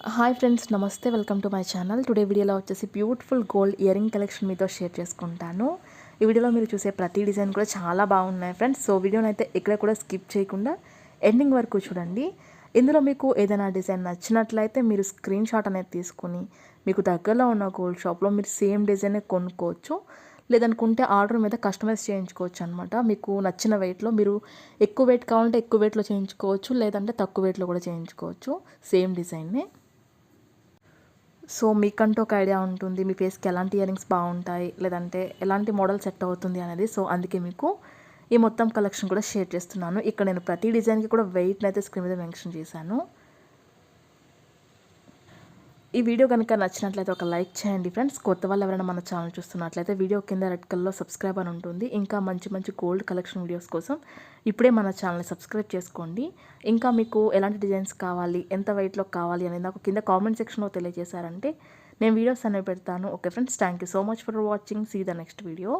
Hi friends, నమస్తే. Welcome to my channel. Today వీడియోలో వచ్చేసి beautiful gold ear ring collection మీతో షేర్ చేసుకుంటాను. ఈ వీడియోలో మీరు చూసే ప్రతి డిజైన్ కూడా చాలా బాగున్నాయి ఫ్రెండ్స్. సో వీడియోని అయితే ఎక్కడ కూడా స్కిప్ చేయకుండా ఎండింగ్ వరకు చూడండి. ఇందులో మీకు ఏదైనా డిజైన్ నచ్చినట్లయితే మీరు స్క్రీన్ షాట్ అనేది తీసుకుని మీకు దగ్గరలో ఉన్న గోల్డ్ షాప్లో మీరు సేమ్ డిజైనే కొనుక్కోవచ్చు. లేదనుకుంటే ఆర్డర్ మీద కస్టమైజ్ చేయించుకోవచ్చు అనమాట. మీకు నచ్చిన వెయిట్లో మీరు ఎక్కువ వెయిట్ కావాలంటే ఎక్కువ వెయిట్లో చేయించుకోవచ్చు, లేదంటే తక్కువ వెయిట్లో కూడా చేయించుకోవచ్చు సేమ్ డిజైన్నే. సో మీకంటూ ఒక ఐడియా ఉంటుంది, మీ ఫేస్కి ఎలాంటి ఇయర్ రింగ్స్ బాగుంటాయి, లేదంటే ఎలాంటి మోడల్ సెట్ అవుతుంది అనేది. సో అందుకే మీకు ఈ మొత్తం కలెక్షన్ కూడా షేర్ చేస్తున్నాను. ఇక్కడ నేను ప్రతి డిజైన్కి కూడా వెయిట్ని అయితే స్క్రీన్ మీద మెన్షన్ చేశాను. ఈ వీడియో కనుక నచ్చినట్లయితే ఒక లైక్ చేయండి ఫ్రెండ్స్. కొత్త వాళ్ళు ఎవరైనా మన ఛానల్ చూస్తున్నట్లయితే వీడియో కింద రెడ్ కలర్లో సబ్స్క్రైబ్ అని ఉంటుంది. ఇంకా మంచి మంచి గోల్డ్ కలెక్షన్ వీడియోస్ కోసం ఇప్పుడే మన ఛానల్ని సబ్స్క్రైబ్ చేసుకోండి. ఇంకా మీకు ఎలాంటి డిజైన్స్ కావాలి, ఎంత వెయిట్లో కావాలి అనేది నాకు కింద కామెంట్ సెక్షన్లో తెలియజేశారంటే నేను వీడియోస్ అనేవి పెడతాను. Okay friends, thank you so much for watching. See the next video.